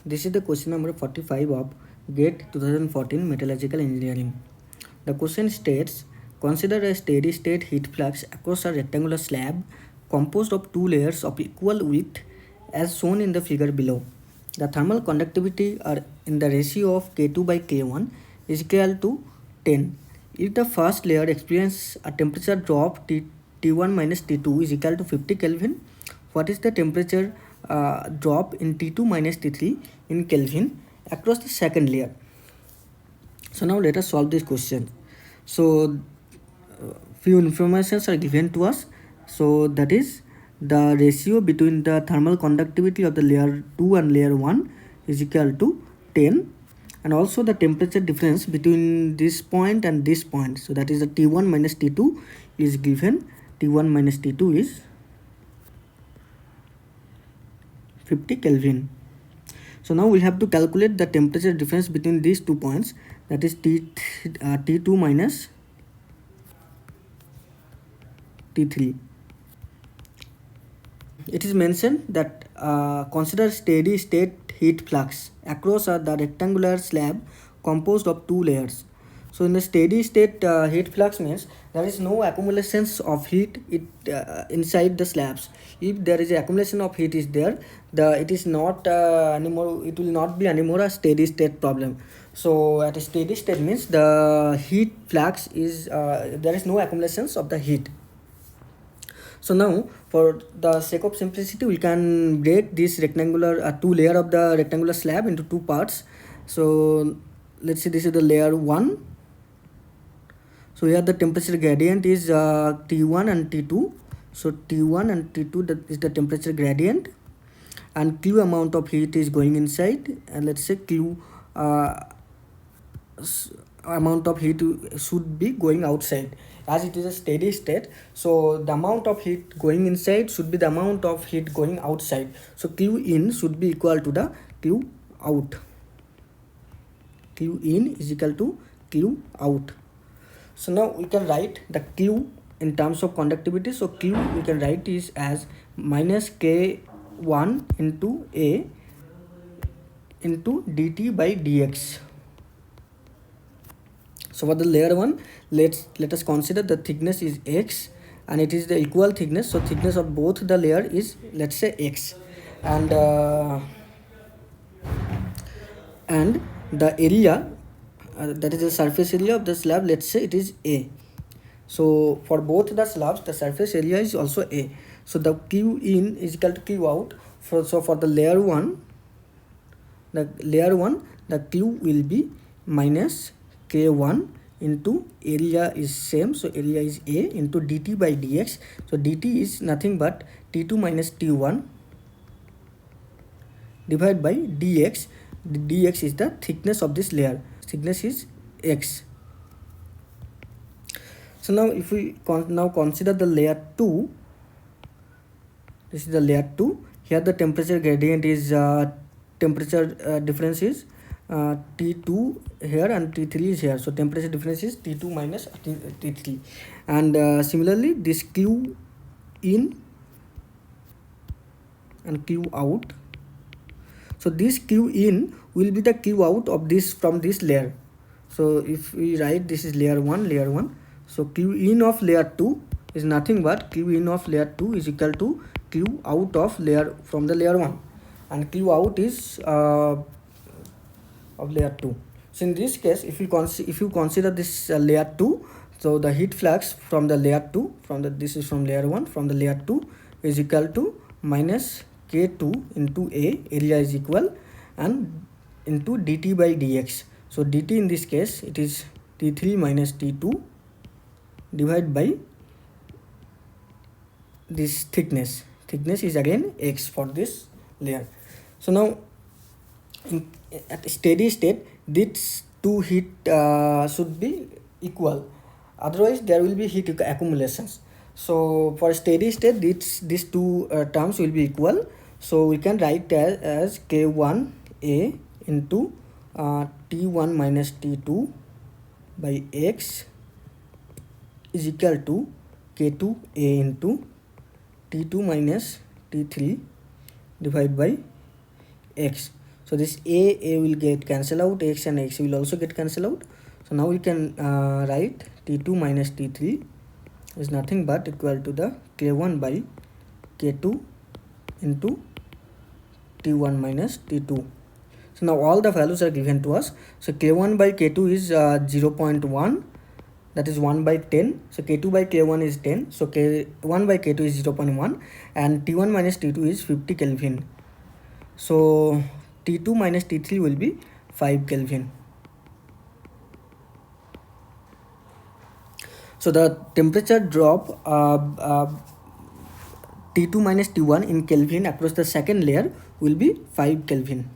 This is the question number 45 of GATE 2014 Metallurgical Engineering. The question states, consider a steady state heat flux across a rectangular slab composed of two layers of equal width as shown in the figure below. The thermal conductivity are in the ratio of K2 by K1 is equal to 10. If the first layer experiences a temperature drop T1 minus T2 is equal to 50 Kelvin, what is the temperature drop in T2 minus T3 in Kelvin across the second layer? So now let us solve this question. So few informations are given to us. So that is the ratio between the thermal conductivity of the layer 2 and layer 1 is equal to 10, and also the temperature difference between this point and this point. So that is the T1 minus T2 is given. T1 minus T2 is 50 Kelvin. So now we have to calculate the temperature difference between these 2 points, that is T2 minus T3. It is mentioned that consider steady state heat flux across the rectangular slab composed of two layers. So in the steady state heat flux means there is no accumulations of heat inside the slabs. If there is accumulation of heat is there, it is not anymore. It will not be anymore a steady state problem. So at a steady state means the heat flux is there is no accumulations of the heat. So now, for the sake of simplicity, we can break this rectangular two layer of the rectangular slab into two parts. So let's say this is the layer 1. So here the temperature gradient is T1 and T2. So T1 and T2, that is the temperature gradient, and Q amount of heat is going inside, and let's say Q amount of heat should be going outside, as it is a steady state. So the amount of heat going inside should be the amount of heat going outside. So Q in should be equal to the Q out. Q in is equal to Q out. So now we can write the Q in terms of conductivity. So Q we can write is as minus K1 into A into dt by dx. So for the layer 1, let us consider the thickness is x and it is the equal thickness. So thickness of both the layer is, let's say, x, and the area that is the surface area of the slab, let's say it is A. So for both the slabs the surface area is also A. So the Q in is equal to Q out. So for the layer 1, the Q will be minus K1 into area is same, so area is A, into dt by dx. So dt is nothing but T2 minus T1 divided by dx. Dx is the thickness of this layer. Thickness is x. So now if we now consider the layer 2, this is the layer 2. Here the temperature gradient is temperature difference is T2 here and T3 is here. So temperature difference is T2 minus T3, and similarly this Q in and Q out. So this Q in will be the Q out of this from this layer. So if we write this is layer 1, so Q in of layer 2 is nothing but Q in of layer 2 is equal to Q out of layer from the layer 1, and Q out is of layer 2. So in this case, if you consider this layer 2, so the heat flux from the layer 2, this is from layer 1, from the layer 2 is equal to minus K2 into A, area is equal, and into dt by dx. So dt in this case it is T3 minus T2 divided by this thickness. Thickness is again x for this layer. So now at steady state these two heat should be equal, otherwise there will be heat accumulations. So for steady state these two terms will be equal. So we can write as K1A into T1 minus T2 by x is equal to K2A into T2 minus T3 divided by x. So this A will get cancelled out, X and X will also get cancelled out. So now we can write T2 minus T3 is nothing but equal to the K1 by K2 into T1 minus T2. So now all the values are given to us. So K1 by K2 is 0.1, that is 1 by 10. So K2 by K1 is 10. So K1 by K2 is 0.1 and T1 minus T2 is 50 Kelvin. So T2 minus T3 will be 5 Kelvin. So the temperature drop T2 minus T1 in Kelvin across the second layer will be 5 Kelvin.